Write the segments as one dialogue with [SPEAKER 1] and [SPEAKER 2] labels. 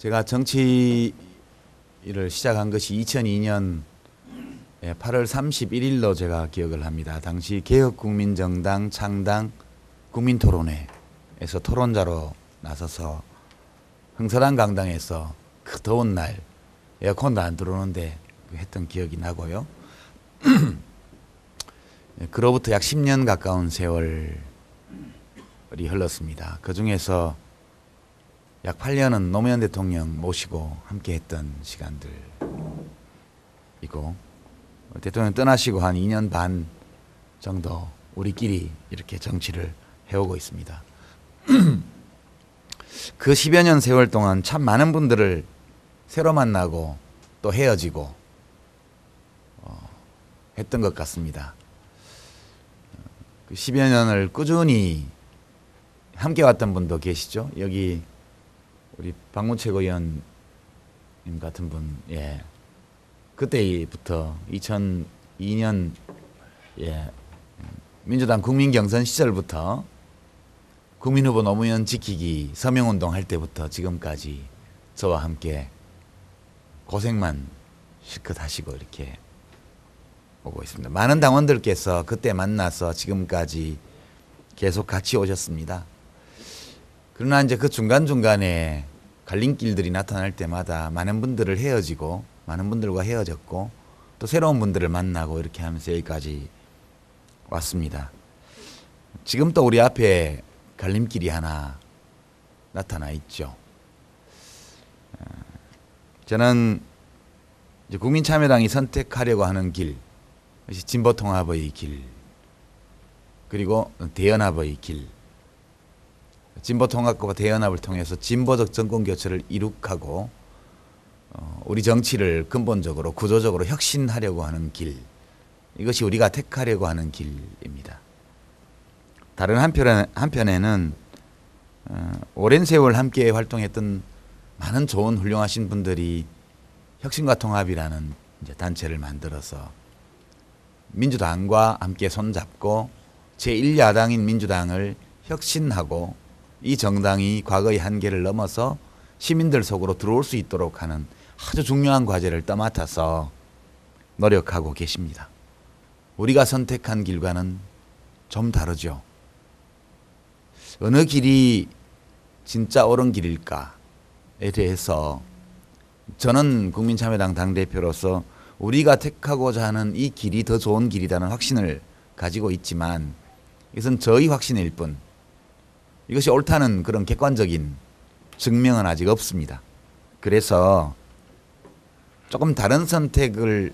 [SPEAKER 1] 제가 정치를 시작한 것이 2002년 8월 31일로 제가 기억을 합니다. 당시 개혁국민정당 창당 국민토론회에서 토론자로 나서서 흥선한 강당에서 그 더운 날 에어컨도 안 들어오는데 했던 기억이 나고요. 그로부터 약 10년 가까운 세월이 흘렀습니다. 그 중에서 약 8년은 노무현 대통령 모시고 함께 했던 시간들이고, 대통령 떠나시고 한 2년 반 정도 우리끼리 이렇게 정치를 해오고 있습니다. 그 10여 년 세월 동안 참 많은 분들을 새로 만나고 또 헤어지고 했던 것 같습니다. 그 10여 년을 꾸준히 함께 왔던 분도 계시죠. 여기 우리 박문 최고위원님 같은 분, 그때부터 2002년 민주당 국민경선 시절부터 국민후보 노무현 지키기 서명운동 할 때부터 지금까지 저와 함께 고생만 실컷 하시고 이렇게 오고 있습니다. 많은 당원들께서 그때 만나서 지금까지 계속 같이 오셨습니다. 그러나 이제 그 중간중간에 갈림길들이 나타날 때마다 많은 분들을 헤어지고, 많은 분들과 헤어졌고, 또 새로운 분들을 만나고 이렇게 하면서 여기까지 왔습니다. 지금 또 우리 앞에 갈림길이 하나 나타나 있죠. 저는 이제 국민참여당이 선택하려고 하는 길, 그것이 진보통합의 길, 그리고 대연합의 길, 진보통합과 대연합을 통해서 진보적 정권교체를 이룩하고 우리 정치를 근본적으로 구조적으로 혁신하려고 하는 길, 이것이 우리가 택하려고 하는 길입니다. 다른 한편에는 오랜 세월 함께 활동했던 많은 좋은 훌륭하신 분들이 혁신과 통합이라는 이제 단체를 만들어서 민주당과 함께 손잡고 제1야당인 민주당을 혁신하고 이 정당이 과거의 한계를 넘어서 시민들 속으로 들어올 수 있도록 하는 아주 중요한 과제를 떠맡아서 노력하고 계십니다. 우리가 선택한 길과는 좀 다르죠. 어느 길이 진짜 옳은 길일까에 대해서 저는 국민참여당 당대표로서 우리가 택하고자 하는 이 길이 더 좋은 길이라는 확신을 가지고 있지만, 이것은 저희 확신일 뿐, 이것이 옳다는 그런 객관적인 증명은 아직 없습니다. 그래서 조금 다른 선택을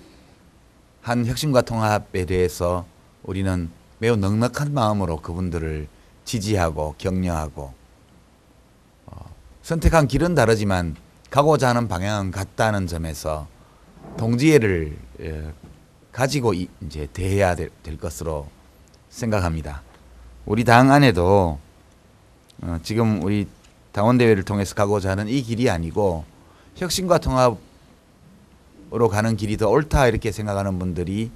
[SPEAKER 1] 한 혁신과 통합에 대해서 우리는 매우 넉넉한 마음으로 그분들을 지지하고 격려하고, 선택한 길은 다르지만 가고자 하는 방향은 같다는 점에서 동지애를 가지고 이제 대해야 될 것으로 생각합니다. 우리 당 안에도 지금 우리 당원대회를 통해서 가고자 하는 이 길이 아니고 혁신과 통합으로 가는 길이 더 옳다 이렇게 생각하는 분들이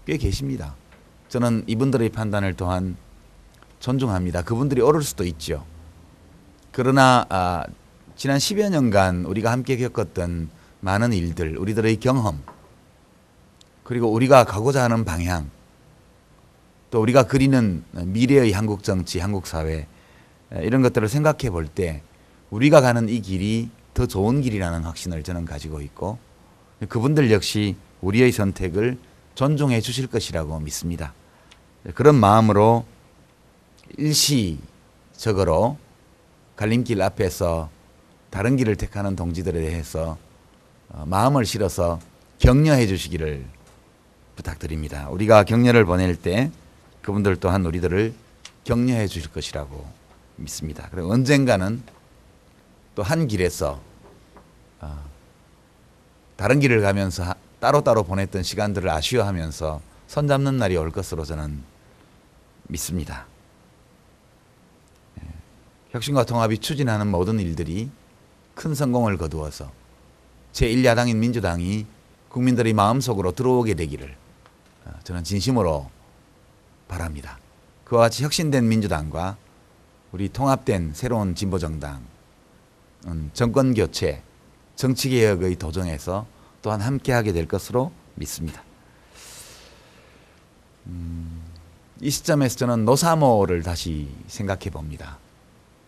[SPEAKER 1] 꽤 계십니다. 저는 이분들의 판단을 또한 존중합니다. 그분들이 옳을 수도 있죠. 그러나 지난 10여 년간 우리가 함께 겪었던 많은 일들, 우리들의 경험, 그리고 우리가 가고자 하는 방향, 또 우리가 그리는 미래의 한국 정치, 한국 사회, 이런 것들을 생각해 볼 때 우리가 가는 이 길이 더 좋은 길이라는 확신을 저는 가지고 있고, 그분들 역시 우리의 선택을 존중해 주실 것이라고 믿습니다. 그런 마음으로 일시적으로 갈림길 앞에서 다른 길을 택하는 동지들에 대해서 마음을 실어서 격려해 주시기를 부탁드립니다. 우리가 격려를 보낼 때 그분들 또한 우리들을 격려해 주실 것이라고 믿습니다. 그리고 언젠가는 또 한 길에서 다른 길을 가면서 따로따로 보냈던 시간들을 아쉬워하면서 손잡는 날이 올 것으로 저는 믿습니다. 혁신과 통합이 추진하는 모든 일들이 큰 성공을 거두어서 제1야당인 민주당이 국민들의 마음속으로 들어오게 되기를 저는 진심으로 바랍니다. 그와 같이 혁신된 민주당과 우리 통합된 새로운 진보정당은 정권교체, 정치개혁의 도정에서 또한 함께하게 될 것으로 믿습니다. 이 시점에서 저는 노사모를 다시 생각해 봅니다.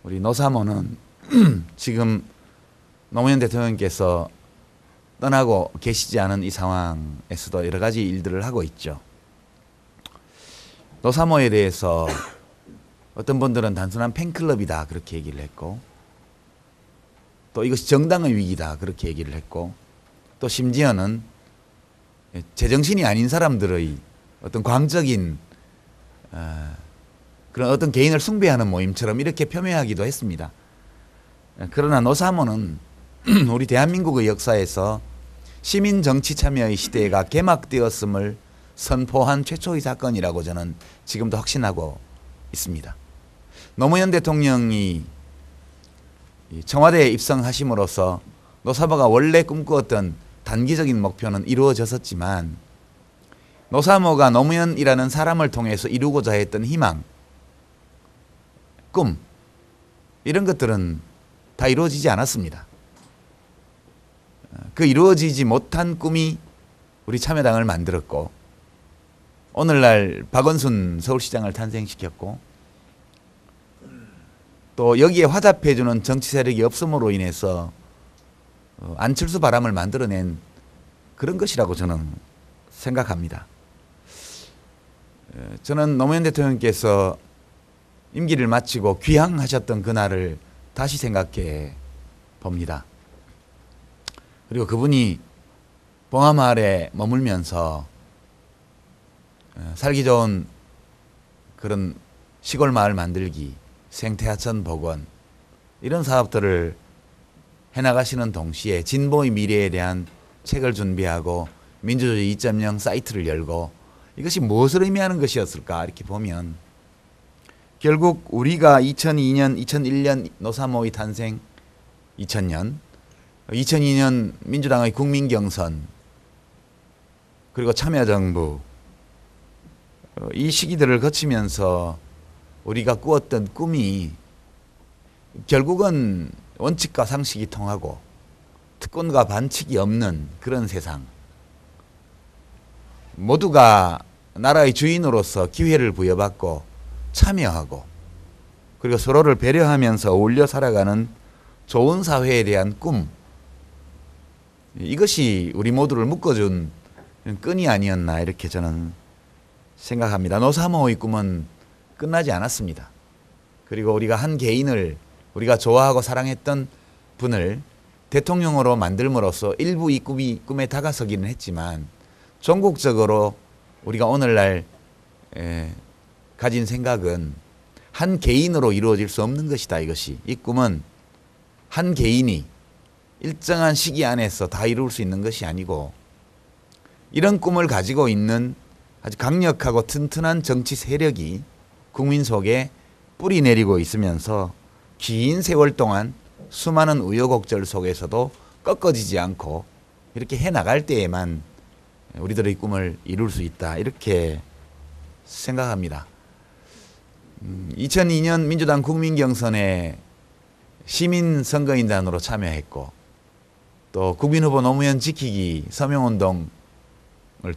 [SPEAKER 1] 우리 노사모는 지금 노무현 대통령께서 떠나고 계시지 않은 이 상황에서도 여러 가지 일들을 하고 있죠. 노사모에 대해서 어떤 분들은 단순한 팬클럽이다 그렇게 얘기를 했고, 또 이것이 정당의 위기다 그렇게 얘기를 했고, 또 심지어는 제정신이 아닌 사람들의 어떤 광적인 그런 어떤 개인을 숭배하는 모임처럼 이렇게 표명하기도 했습니다. 그러나 노사모는 우리 대한민국의 역사에서 시민 정치 참여의 시대가 개막되었음을 선포한 최초의 사건이라고 저는 지금도 확신하고 있습니다. 노무현 대통령이 청와대에 입성하심으로써 노사모가 원래 꿈꾸었던 단기적인 목표는 이루어졌었지만, 노사모가 노무현이라는 사람을 통해서 이루고자 했던 희망, 꿈, 이런 것들은 다 이루어지지 않았습니다. 그 이루어지지 못한 꿈이 우리 참여당을 만들었고, 오늘날 박원순 서울시장을 탄생시켰고, 또 여기에 화답해주는 정치 세력이 없음으로 인해서 안철수 바람을 만들어낸 그런 것이라고 저는 생각합니다. 저는 노무현 대통령께서 임기를 마치고 귀향하셨던 그날을 다시 생각해 봅니다. 그리고 그분이 봉하마을에 머물면서 살기 좋은 그런 시골 마을 만들기, 생태하천 복원, 이런 사업들을 해나가시는 동시에 진보의 미래에 대한 책을 준비하고 민주주의 2.0 사이트를 열고, 이것이 무엇을 의미하는 것이었을까 이렇게 보면, 결국 우리가 2002년, 2001년 노사모의 탄생, 2002년 민주당의 국민경선, 그리고 참여정부, 이 시기들을 거치면서 우리가 꾸었던 꿈이 결국은 원칙과 상식이 통하고 특권과 반칙이 없는 그런 세상, 모두가 나라의 주인으로서 기회를 부여받고 참여하고, 그리고 서로를 배려하면서 어울려 살아가는 좋은 사회에 대한 꿈, 이것이 우리 모두를 묶어준 끈이 아니었나 이렇게 저는 생각합니다. 노사모의 꿈은 끝나지 않았습니다. 그리고 우리가 한 개인을, 우리가 좋아하고 사랑했던 분을 대통령으로 만들므로써 일부 이 꿈에 다가서기는 했지만, 전국적으로 우리가 오늘날 가진 생각은 한 개인으로 이루어질 수 없는 것이다. 이것이, 이 꿈은 한 개인이 일정한 시기 안에서 다 이룰 수 있는 것이 아니고, 이런 꿈을 가지고 있는 아주 강력하고 튼튼한 정치 세력이 국민 속에 뿌리 내리고 있으면서 긴 세월 동안 수많은 우여곡절 속에서도 꺾어지지 않고 이렇게 해나갈 때에만 우리들의 꿈을 이룰 수 있다, 이렇게 생각합니다. 2002년 민주당 국민경선에 시민선거인단으로 참여했고, 또 국민후보 노무현 지키기 서명운동을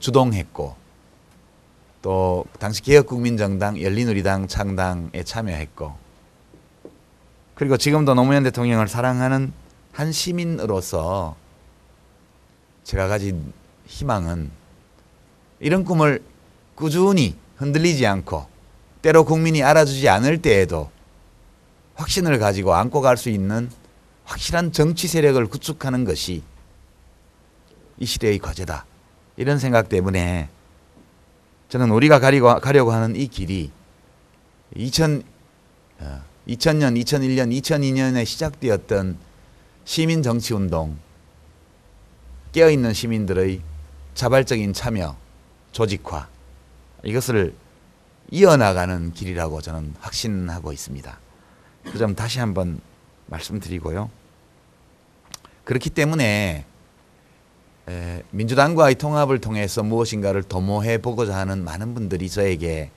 [SPEAKER 1] 주동했고, 또 당시 개혁국민정당, 열린우리당 창당에 참여했고, 그리고 지금도 노무현 대통령을 사랑하는 한 시민으로서 제가 가진 희망은, 이런 꿈을 꾸준히 흔들리지 않고 때로 국민이 알아주지 않을 때에도 확신을 가지고 안고 갈 수 있는 확실한 정치 세력을 구축하는 것이 이 시대의 과제다, 이런 생각 때문에 저는 우리가 가려고 하는 이 길이 2000년, 2001년, 2002년에 시작되었던 시민정치운동, 깨어있는 시민들의 자발적인 참여, 조직화, 이것을 이어나가는 길이라고 저는 확신하고 있습니다. 그 점 다시 한번 말씀드리고요. 그렇기 때문에 민주당과의 통합을 통해서 무엇인가를 도모해 보고자 하는 많은 분들이 저에게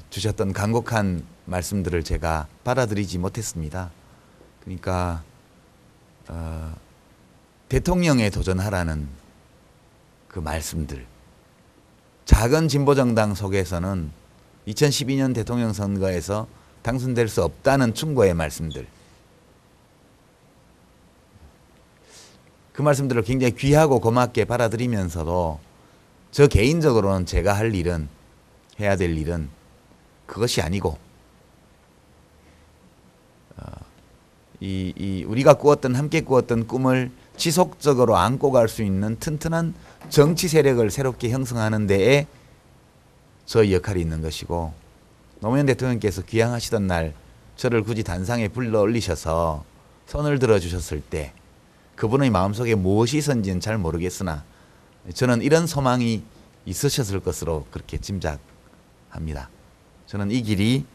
[SPEAKER 1] 주셨던 간곡한 말씀들을 제가 받아들이지 못했습니다. 그러니까 대통령에 도전하라는 그 말씀들, 작은 진보정당 속에서는 2012년 대통령 선거에서 당선될 수 없다는 충고의 말씀들, 그 말씀들을 굉장히 귀하고 고맙게 받아들이면서도 저 개인적으로는 제가 할 일은, 해야 될 일은 그것이 아니고 우리가 꾸었던, 함께 꾸었던 꿈을 지속적으로 안고 갈 수 있는 튼튼한 정치 세력을 새롭게 형성하는 데에 저의 역할이 있는 것이고, 노무현 대통령께서 귀향하시던 날 저를 굳이 단상에 불러 올리셔서 손을 들어주셨을 때 그분의 마음속에 무엇이 있었는지는 잘 모르겠으나 저는 이런 소망이 있으셨을 것으로 그렇게 짐작합니다. 저는 이 길이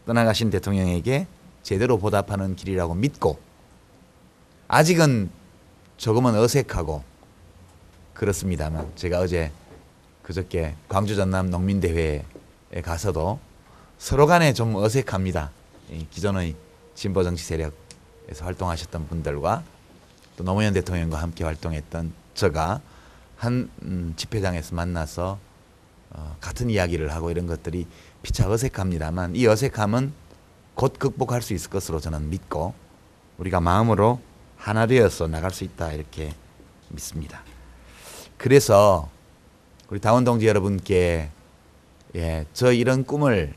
[SPEAKER 1] 떠나가신 대통령에게 제대로 보답하는 길이라고 믿고, 아직은 조금은 어색하고 그렇습니다만, 제가 그저께 광주 전남 농민대회에 가서도 서로 간에 좀 어색합니다. 기존의 진보정치 세력에서 활동하셨던 분들과 또 노무현 대통령과 함께 활동했던 제가 한 집회장에서 만나서 같은 이야기를 하고 이런 것들이 피차 어색합니다만, 이 어색함은 곧 극복할 수 있을 것으로 저는 믿고, 우리가 마음으로 하나 되어서 나갈 수 있다, 이렇게 믿습니다. 그래서 우리 당원 동지 여러분께 저 이런 꿈을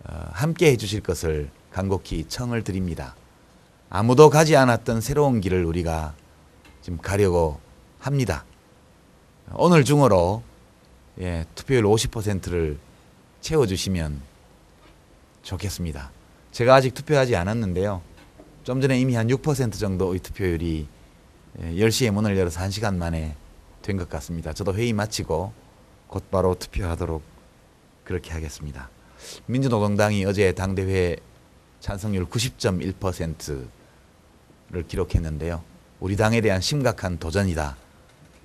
[SPEAKER 1] 함께 해주실 것을 간곡히 청을 드립니다. 아무도 가지 않았던 새로운 길을 우리가 지금 가려고 합니다. 오늘 중으로 투표율 50%를 채워주시면 좋겠습니다. 제가 아직 투표하지 않았는데요. 좀 전에 이미 한 6% 정도의 투표율이 10시에 문을 열어서 1시간 만에 된 것 같습니다. 저도 회의 마치고 곧바로 투표하도록 그렇게 하겠습니다. 민주노동당이 어제 당대회 찬성률 90.1%를 기록했는데요. 우리 당에 대한 심각한 도전이다,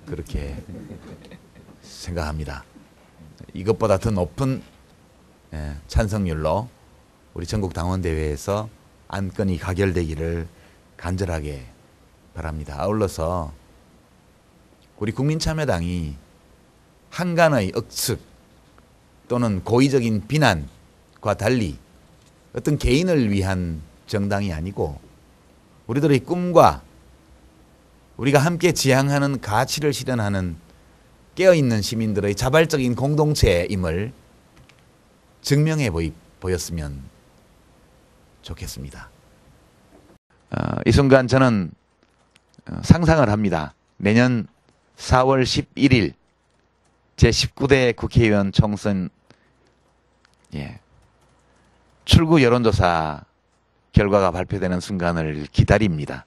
[SPEAKER 1] 그렇게 생각합니다. 이것보다 더 높은 찬성률로 우리 전국 당원대회에서 안건이 가결되기를 간절하게 바랍니다. 아울러서 우리 국민참여당이 한간의 억측 또는 고의적인 비난과 달리 어떤 개인을 위한 정당이 아니고, 우리들의 꿈과 우리가 함께 지향하는 가치를 실현하는 깨어있는 시민들의 자발적인 공동체임을 증명해 보였으면 좋겠습니다. 이 순간 저는 상상을 합니다. 내년 4월 11일 제19대 국회의원 총선 출구 여론조사 결과가 발표되는 순간을 기다립니다.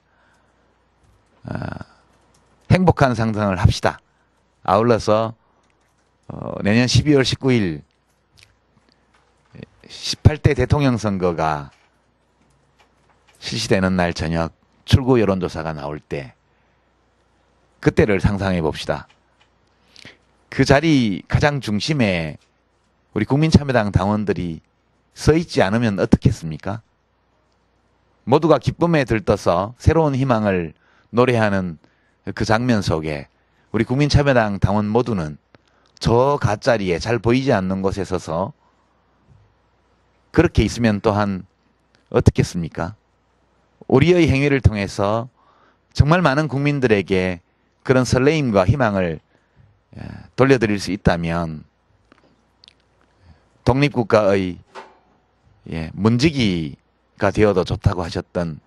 [SPEAKER 1] 행복한 상상을 합시다. 아울러서 내년 12월 19일 18대 대통령 선거가 실시되는 날 저녁 출구 여론조사가 나올 때 그때를 상상해 봅시다. 그 자리 가장 중심에 우리 국민참여당 당원들이 서 있지 않으면 어떻겠습니까? 모두가 기쁨에 들떠서 새로운 희망을 노래하는 그 장면 속에 우리 국민참여당 당원 모두는 저 갓자리에 잘 보이지 않는 곳에 서서 그렇게 있으면 또한 어떻겠습니까? 우리의 행위를 통해서 정말 많은 국민들에게 그런 설레임과 희망을 돌려드릴 수 있다면 독립국가의 문지기가 되어도 좋다고 하셨던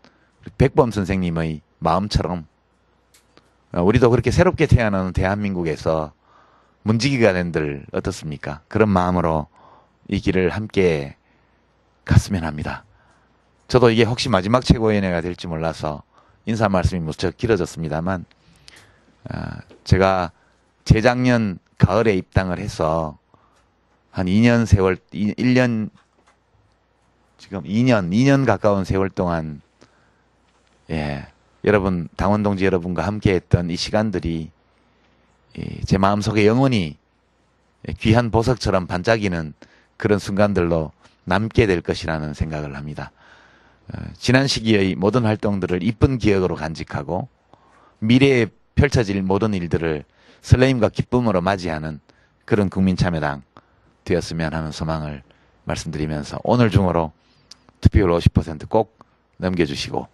[SPEAKER 1] 백범 선생님의 마음처럼 우리도 그렇게 새롭게 태어나는 대한민국에서 문지기가 된들 어떻습니까? 그런 마음으로 이 길을 함께 갔으면 합니다. 저도 이게 혹시 마지막 최고위원회가 될지 몰라서 인사 말씀이 무척 길어졌습니다만, 제가 재작년 가을에 입당을 해서 한 2년 세월, 1년, 지금 2년 가까운 세월 동안 여러분, 당원 동지 여러분과 함께 했던 이 시간들이 제 마음속에 영원히 귀한 보석처럼 반짝이는 그런 순간들로 남게 될 것이라는 생각을 합니다. 지난 시기의 모든 활동들을 이쁜 기억으로 간직하고 미래에 펼쳐질 모든 일들을 설레임과 기쁨으로 맞이하는 그런 국민참여당 되었으면 하는 소망을 말씀드리면서 오늘 중으로 투표율 50%꼭 넘겨주시고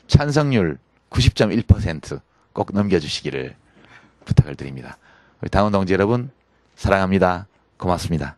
[SPEAKER 1] 찬성률 90.1% 꼭 넘겨주시기를 부탁을 드립니다. 우리 당원 동지 여러분 사랑합니다. 고맙습니다.